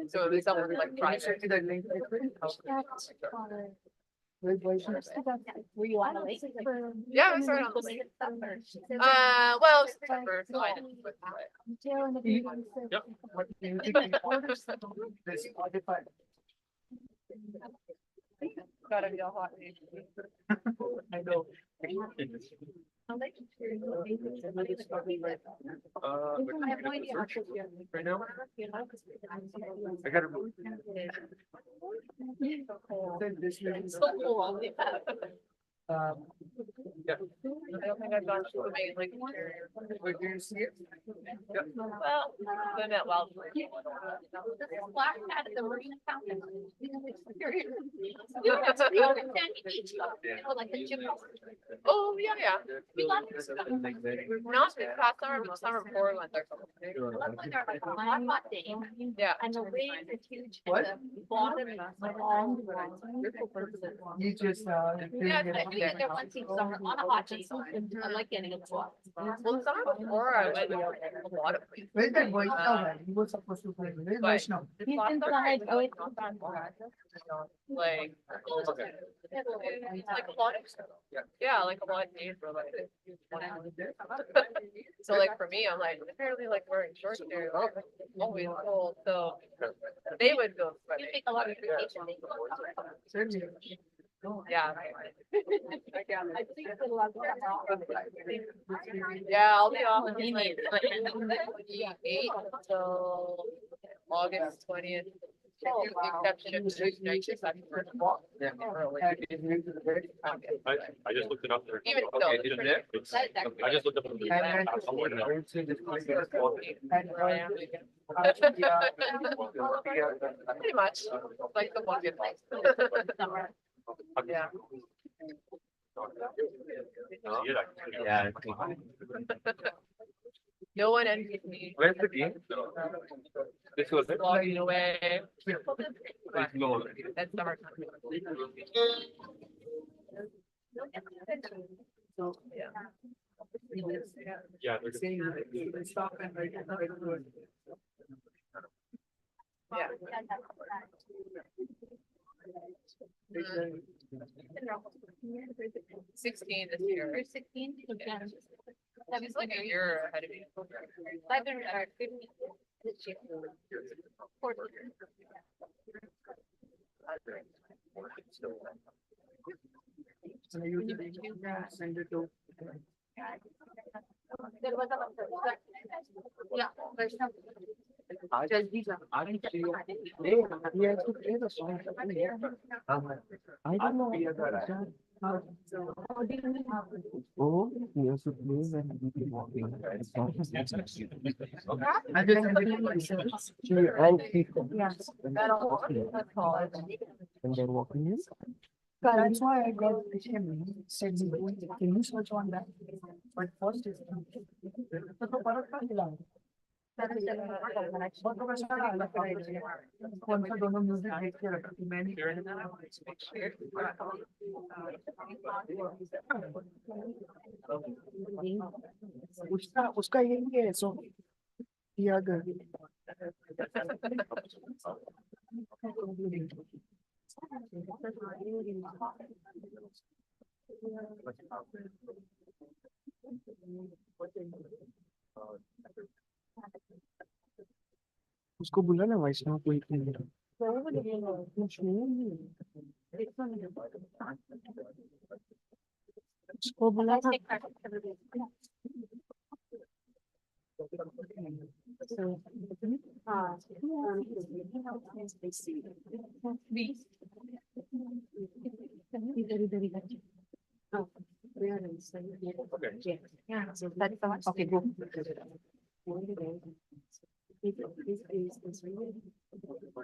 So at least someone like private. Were you on a lake? Yeah, we started on the lake. Well, September, so I didn't put Gotta be a hot day. I know. I have no idea. Right now? I gotta. So cool. Yeah. I don't think I've gone swimming in Lake Ontario. Wait, do you see it? Yeah. Well, then at Wild. Black cat at the marina fountain. Like the gym. Oh, yeah, yeah. We love it. Not this past summer, but summer before we went there. My hot day. Yeah. And the waves are huge. What? And the bottom is long. You just, Yeah, I get there once each summer on a hot day. I like getting a spot. Well, the summer before I went to a lot of places. where's that voice now? He was supposed to play. Where's But voice now? this He's last inside. summer, Oh, it's not that bad. Like, it's like a lot of, yeah, like a lot of days were like 1 hour. So like for me, I'm like, apparently like wearing shorts there, like, always cold, so they would go You swimming. take a lot of vacation days. Yeah. I think it's a lot of Yeah, I'll be off in like 28 until August 20th. With the exception of Tuesday night shifts, I can work Yeah. early. I just looked it up there. Even Okay, though- is it there? It's- I just looked up. the- And- I'm working on it. Where I am. Pretty much, like the one good place. Yeah. Yeah. No one envies me Where's the game? This was it. logging away. It's low. That's summertime. Yeah. Yeah. they're good. Yeah. 16 this year. You're 16? Yeah. He's like a year ahead of me. 550 this year. 40. So you send it to. There was a, yeah, there's some. I didn't see you. He has to play the song. I don't know. Oh, he has to play when we be walking. I just and people. Yes. That's all. And they're walking in. That's why I got him. He said, can you search on that? But first is. कौन सा दोनों music देख के रखा थी मैंने उसका यही है सो याद उसको बोला ना वैष्णव कोई उसको बोला था Okay, go.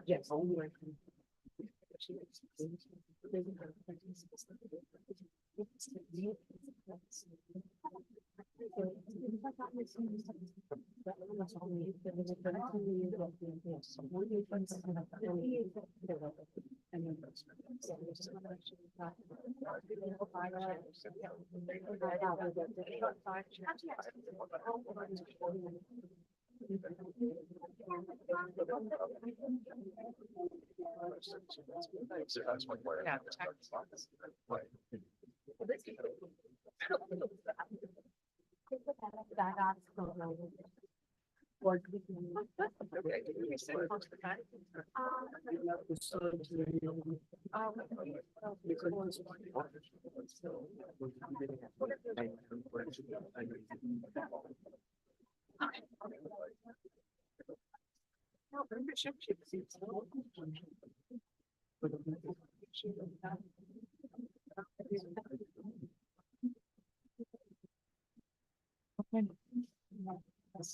Yes. Yeah. That article, what we can. So.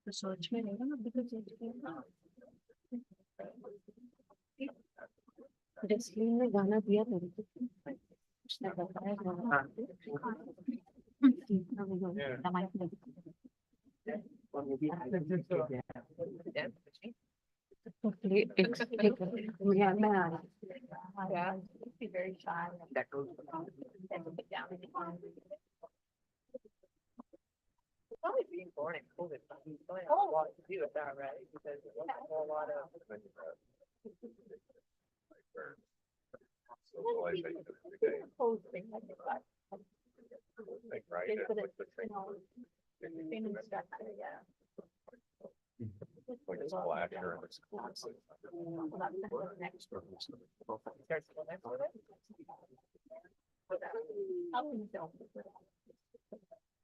Research में नहीं ना because डिस्प्ले में गाना दिया मेरे को उसने बताया गाना Yeah. Be very shy. that goes. Probably being born in COVID, you don't have a lot to do with that, right? Because it wasn't a whole lot of.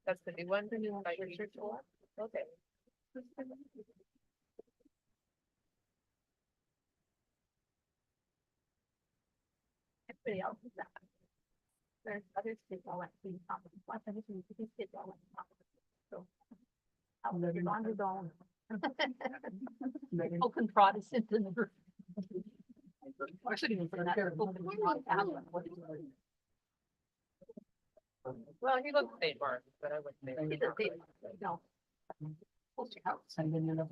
That's the new one, by Richard Tola? Okay. Everybody else is that. There's other kids all like being confident. Lots of these kids all like confident. So. You're on your own. Open Protestant in the group. I shouldn't even say that. Open Protestant. Well, he looks St. Mark, but I wouldn't say. He's a big, no. Close to your house. And then you know.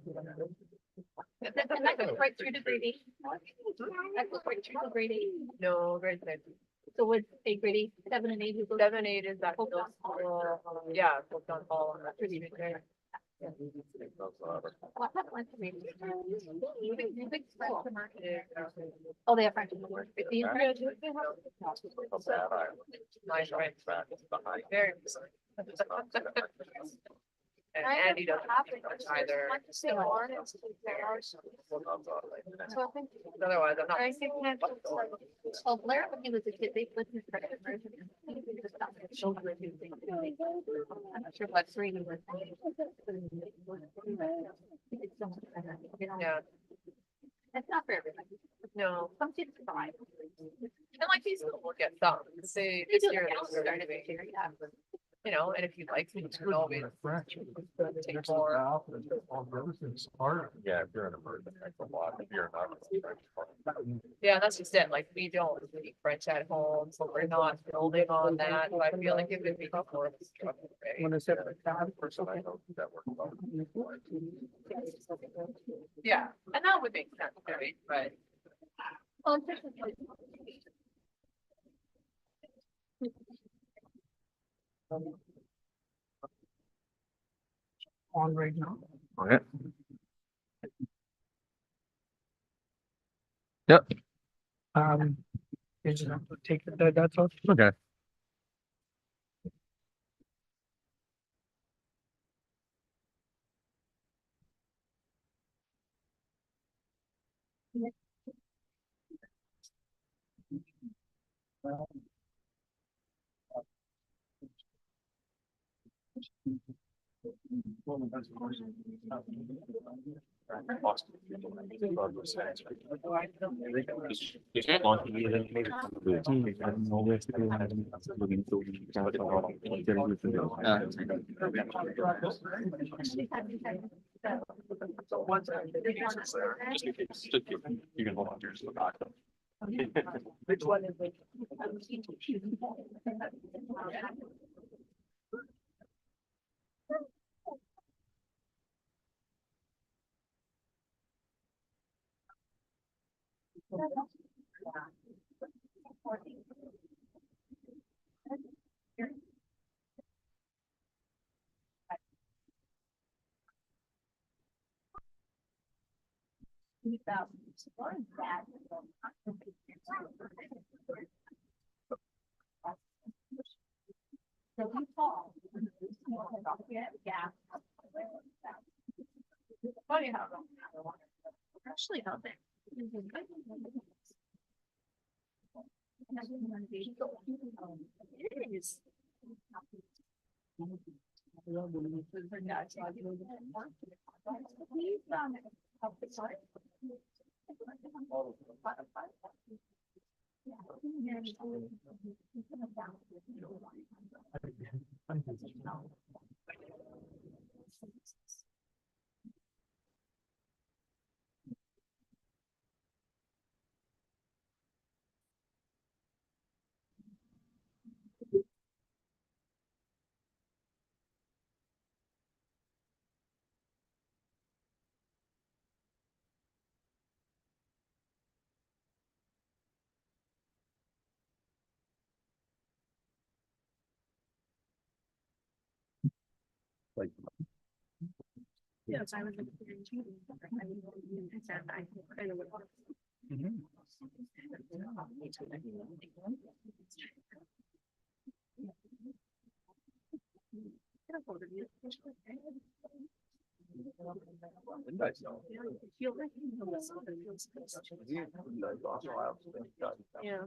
And that goes right through to grade 8. That goes right through to grade 8. No, very good. So would a grade 8, 7 and 8 would go. 7, 8 is that Hope middle on Hall. school, yeah, booked on Hall on that street there. Well, I haven't went to grade 8. Big school. Oh, they have French in the word. Nice, right? Very. And Andy doesn't speak much either. Otherwise, I'm not. Well, Blair, when he was a kid, they put his freshman version. I'm not sure what grade he was. It's so much better, you know? Yeah, It's not for everybody. no, Some kids survive. and like these people will get some, because they, They this do year, the they house started started this year, yeah. you know, and if you like, you can always take more. Yeah, if you're in a person, that's a lot. If you're not. Yeah, that's just it, like, we don't speak French at home, so we're not building on that, so I feel like it would be more of a struggle, right? When I said the Person I know that works well. Yeah, and that would make sense, right, but. Well, it's just like- on right now. Okay. Yep. You just have to take it, that's all. Okay. You can hold on to yours. Which one is it? Funny how. Actually, how they. It is. Like, Yes, I was. I said I kind of would. midnight zone. Feel like. Yeah.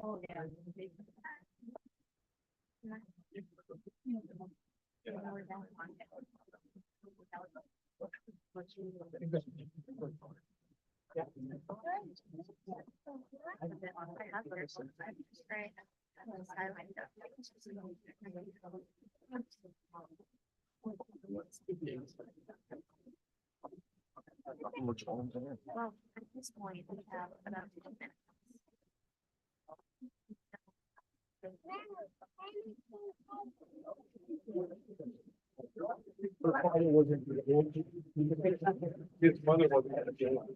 Oh, yeah. Well, at this point, we have about 10 minutes. His mother wasn't at a jail.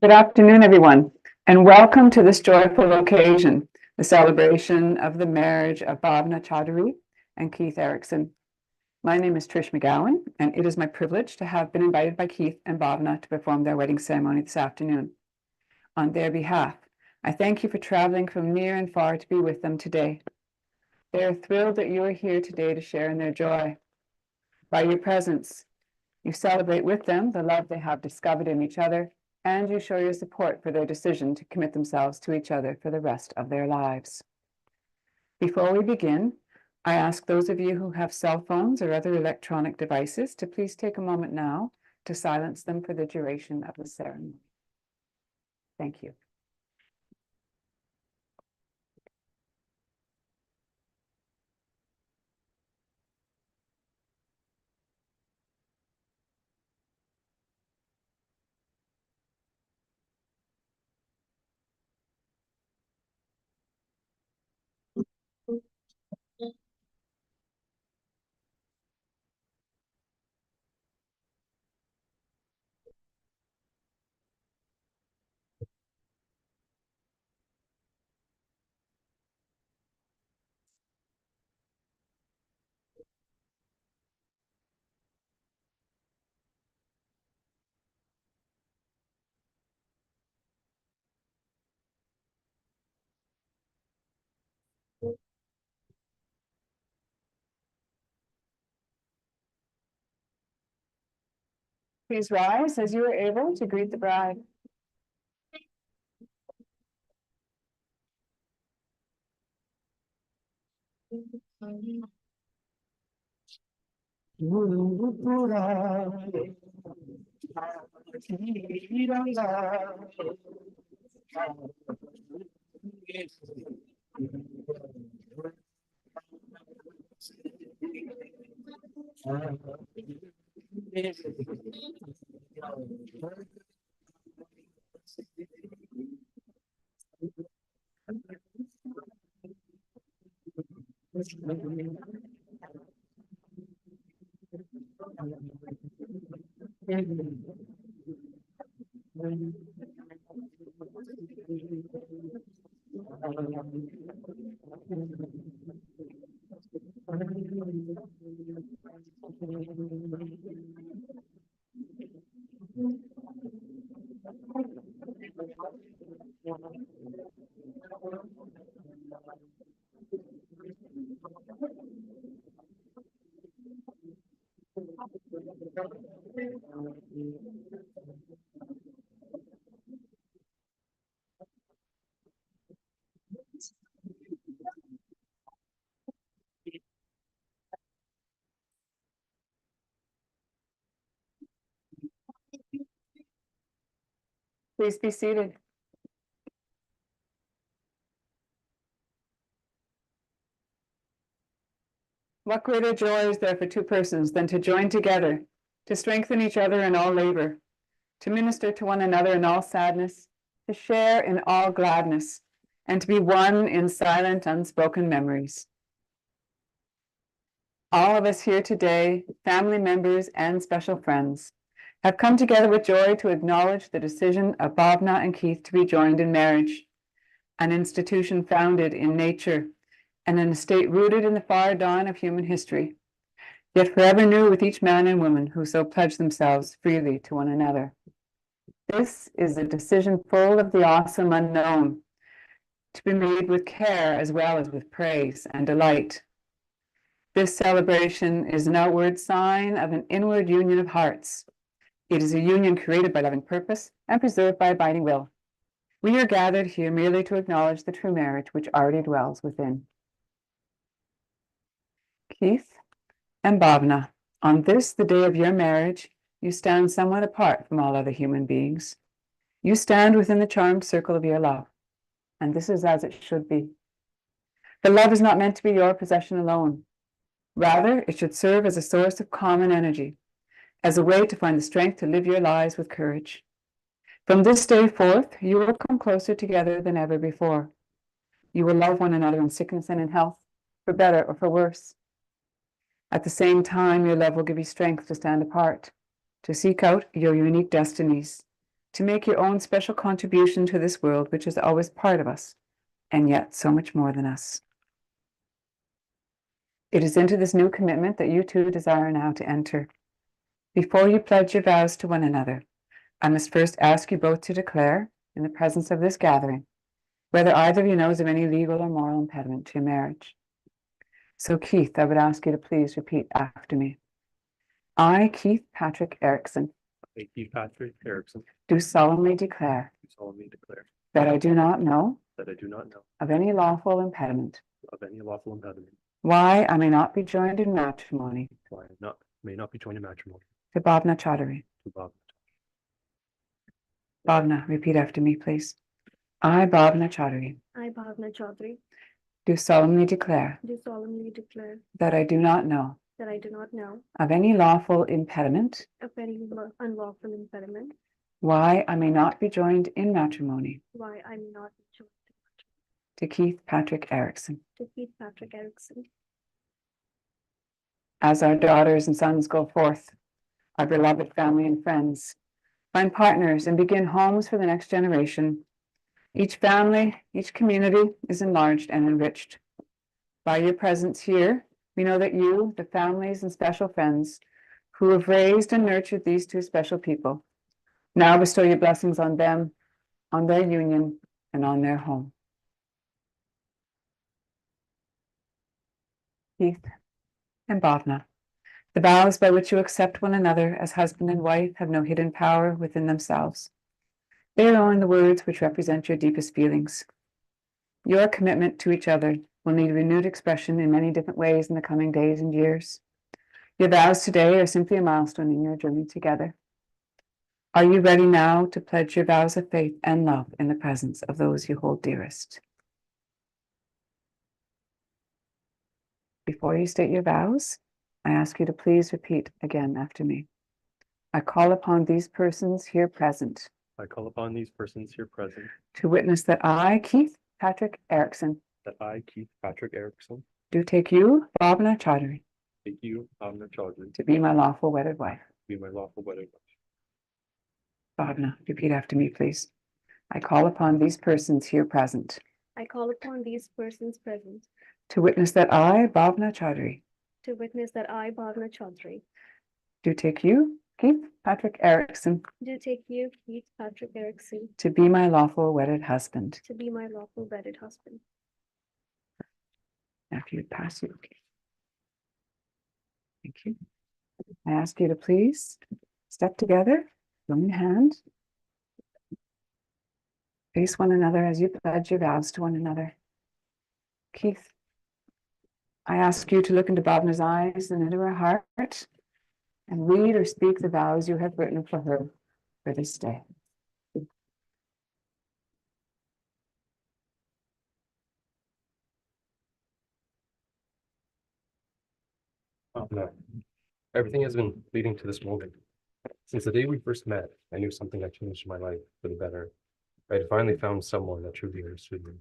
Good afternoon, everyone, and welcome to this joyful occasion, the celebration of the marriage of Bhavana Chaudhary and Keith Erickson. My name is Trish McGowan, and it is my privilege to have been invited by Keith and Bhavana to perform their wedding ceremony this afternoon. On their behalf, I thank you for traveling from near and far to be with them today. They are thrilled that you are here today to share in their joy. By your presence, you celebrate with them the love they have discovered in each other, and you show your support for their decision to commit themselves to each other for the rest of their lives. Before we begin, I ask those of you who have cell phones or other electronic devices to please take a moment now to silence them for the duration of the ceremony. Thank you. Please rise as you are able to greet the bride. Please be seated. What greater joy is there for two persons than to join together, to strengthen each other in all labor, to minister to one another in all sadness, to share in all gladness, and to be one in silent, unspoken memories. All of us here today, family members and special friends, have come together with joy to acknowledge the decision of Bhavna and Keith to be joined in marriage, an institution founded in nature and an estate rooted in the far dawn of human history, yet forever new with each man and woman who so pledge themselves freely to one another. This is a decision full of the awesome unknown, to be made with care as well as with praise and delight. This celebration is an outward sign of an inward union of hearts. It is a union created by loving purpose and preserved by abiding will. We are gathered here merely to acknowledge the true marriage which already dwells within. Keith and Bhavna, on this, the day of your marriage, you stand somewhat apart from all other human beings. You stand within the charmed circle of your love, and this is as it should be. The love is not meant to be your possession alone. Rather, it should serve as a source of common energy, as a way to find the strength to live your lives with courage. From this day forth, you will come closer together than ever before. You will love one another in sickness and in health, for better or for worse. At the same time, your love will give you strength to stand apart, to seek out your unique destinies, to make your own special contribution to this world, which is always part of us, and yet so much more than us. It is into this new commitment that you two desire now to enter. Before you pledge your vows to one another, I must first ask you both to declare, in the presence of this gathering, whether either of you knows of any legal or moral impediment to your marriage. So, Keith, I would ask you to please repeat after me. I, Keith Patrick Erickson, I, Keith Patrick Erickson, do solemnly declare do solemnly declare that I do not know that I do not know of any lawful impediment of any lawful impediment why I may not be joined in matrimony why I may not be joined in matrimony to Bhavna Chaudhary. to Bob. Bhavna, repeat after me, please. I, Bhavna Chaudhary, I, Bhavana Chaudhary, do solemnly declare do solemnly declare that I do not know that I do not know of any lawful impediment of any unlawful impediment why I may not be joined in matrimony why I may not be joined to Keith Patrick Erickson. to Keith Patrick Erickson. As our daughters and sons go forth, our beloved family and friends, find partners and begin homes for the next generation, each family, each community is enlarged and enriched. By your presence here, we know that you, the families and special friends who have raised and nurtured these two special people, now bestow your blessings on them, on their union, and on their home. Keith and Bhavna, The vows by which you accept one another as husband and wife have no hidden power within themselves. They are only the words which represent your deepest feelings. Your commitment to each other will need renewed expression in many different ways in the coming days and years. Your vows today are simply a milestone in your journey together. Are you ready now to pledge your vows of faith and love in the presence of those you hold dearest? Before you state your vows, I ask you to please repeat again after me. I call upon these persons here present I call upon these persons here present to witness that I, Keith Patrick Erickson, that I, Keith Patrick Erickson, do take you, Bhavana Chaudhary, take you, Bhavana Chaudhary, to be my lawful wedded wife. be my lawful wedded wife. Bhavana, repeat after me, please. I call upon these persons here present I call upon these persons present to witness that I, Bhavana Chaudhary, to witness that I, Bhavana Chaudhary, do take you, Keith Patrick Erickson, do take you, Keith Patrick Erickson, to be my lawful wedded husband. to be my lawful wedded husband. Now, if you would pass you. Thank you. I ask you to please step together, join your hand, face one another as you pledge your vows to one another. Keith, I ask you to look into Bhavana's eyes and into her heart and read or speak the vows you have written for her for this day. No. Everything has been leading to this moment. Since the day we first met, I knew something had changed my life for the better. I had finally found someone that truly understood me.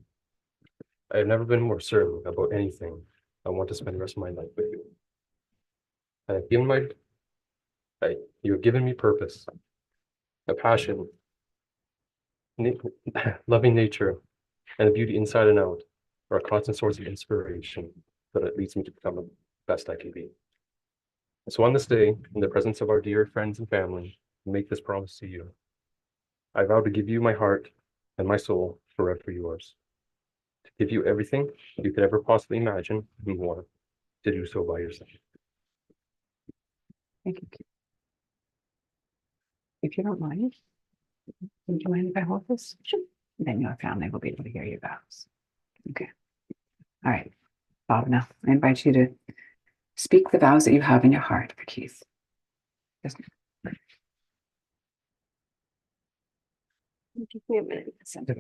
I have never been more certain about anything. I want to spend the rest of my life with you. You have given me purpose, a passion, loving nature, and a beauty inside and out are a constant source of inspiration that leads me to become the best I can be. So on this day, in the presence of our dear friends and family, I make this promise to you. I vow to give you my heart and my soul forever yours. To give you everything you could ever possibly imagine and more. To do so by yourself. Thank you, Keith. If you don't mind, would you mind if I hold this? Sure. Then your family will be able to hear your vows. Okay. All right. Bhavana, I invite you to speak the vows that you have in your heart for Keith. Just Give me a minute. send it.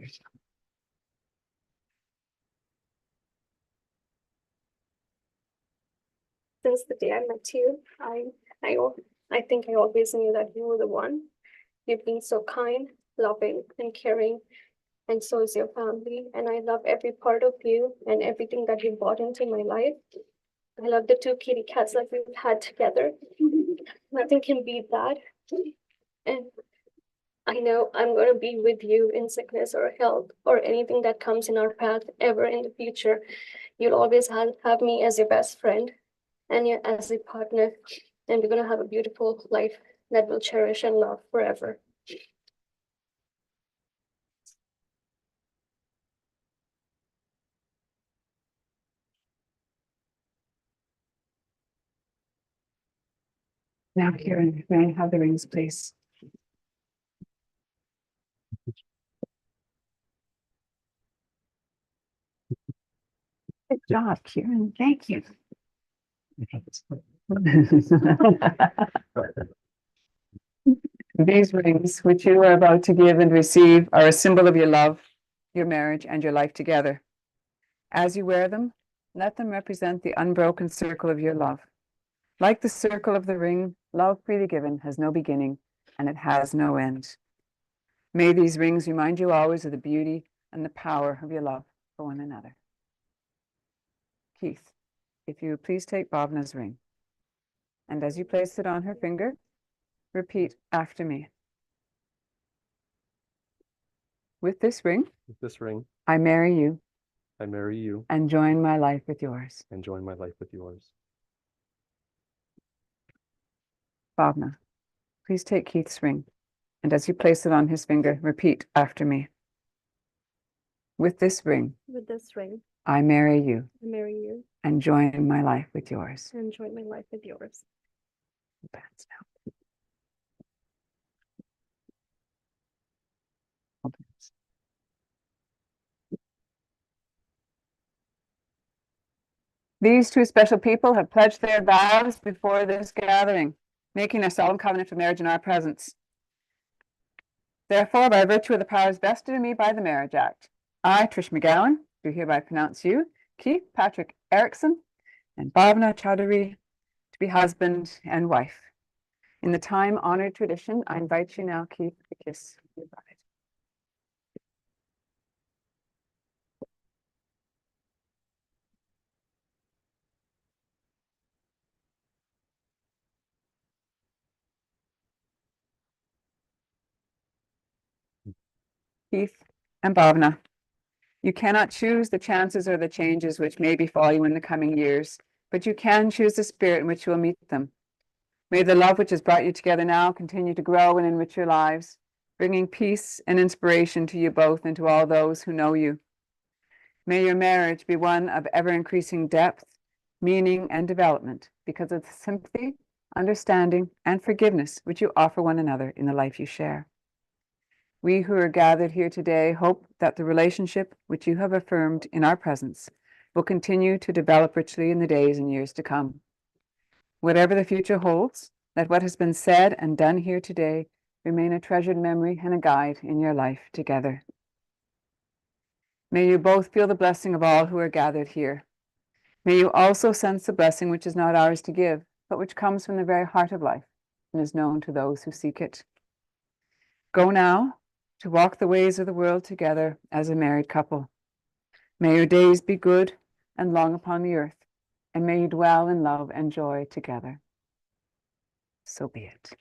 Since the day I met you, I think I always knew that you were the one. You've been so kind, loving, and caring, and so is your family. And I love every part of you and everything that you brought into my life. I love the 2 kitty cats that we've had together. Nothing can beat that. And I know I'm going to be with you in sickness or health or anything that comes in our path ever in the future. You'll always have me as your best friend and as a partner. And we're going to have a beautiful life that we'll cherish and love forever. Now, Kieran, may I have the rings, please? Good job, Kieran. Thank you. These rings, which you are about to give and receive, are a symbol of your love, your marriage, and your life together. As you wear them, let them represent the unbroken circle of your love. Like the circle of the ring, love freely given has no beginning, and it has no end. May these rings remind you always of the beauty and the power of your love for one another. Keith, if you would please take Bhavana's ring, and as you place it on her finger, repeat after me. With this ring, I marry you I marry you and join my life with yours. and join my life with yours. Bhavana, please take Keith's ring, and as you place it on his finger, repeat after me. With this ring, I marry you I marry you and join my life with yours. and join my life with yours. Advance now. Advance. These two special people have pledged their vows before this gathering, making a solemn covenant of marriage in our presence. Therefore, by virtue of the powers vested in me by the Marriage Act, I, Trish McGowan, do hereby pronounce you, Keith Patrick Erickson, and Bhavana Chaudhary, to be husband and wife. In the time-honored tradition, I invite you now, Keith, to kiss your bride. Keith and Bhavana, you cannot choose the chances or the changes which may befall you in the coming years, but you can choose the spirit in which you will meet them. May the love which has brought you together now continue to grow and enrich your lives, bringing peace and inspiration to you both and to all those who know you. May your marriage be one of ever-increasing depth, meaning, and development because of the sympathy, understanding, and forgiveness which you offer one another in the life you share. We who are gathered here today hope that the relationship which you have affirmed in our presence will continue to develop richly in the days and years to come. Whatever the future holds, let what has been said and done here today remain a treasured memory and a guide in your life together. May you both feel the blessing of all who are gathered here. May you also sense the blessing which is not ours to give, but which comes from the very heart of life and is known to those who seek it. Go now to walk the ways of the world together as a married couple. May your days be good and long upon the earth, and may you dwell in love and joy together. So be it.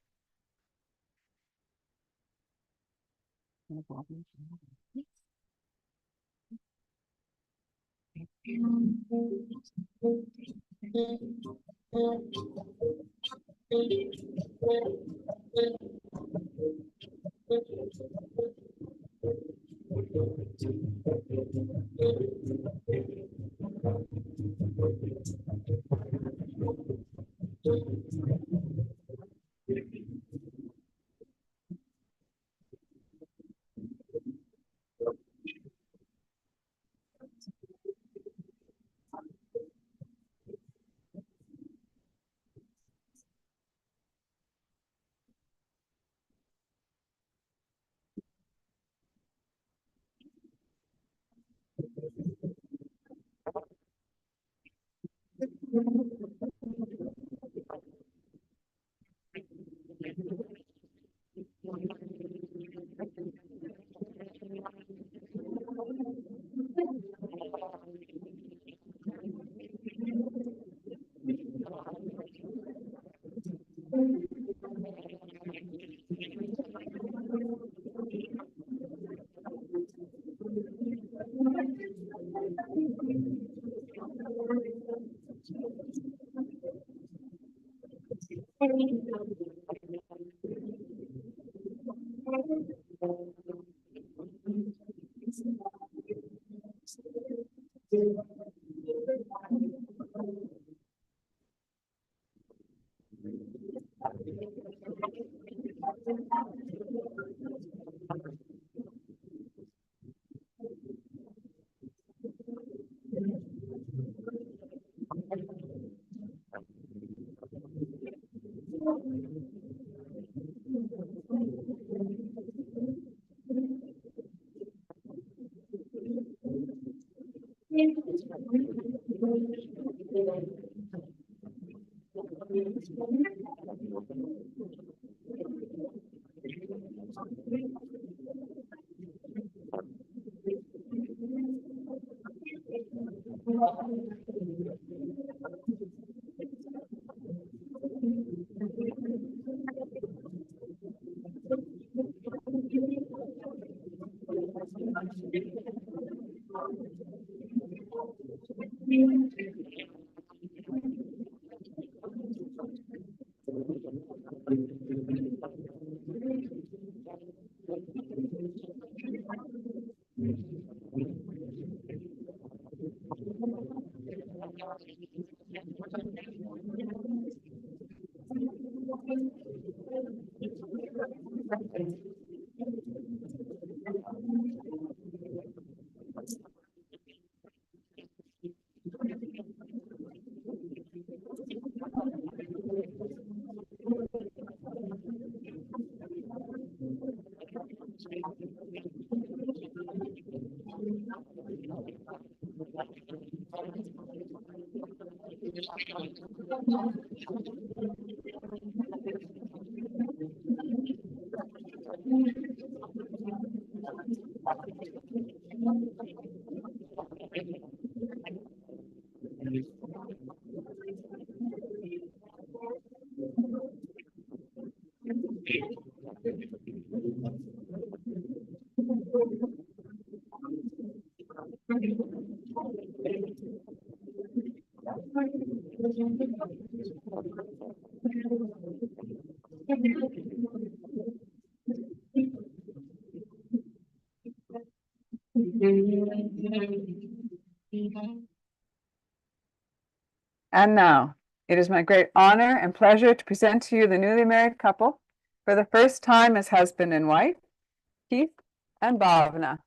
And now, it is my great honor and pleasure to present to you the newly married couple for the first time as husband and wife, Keith and Bhavana.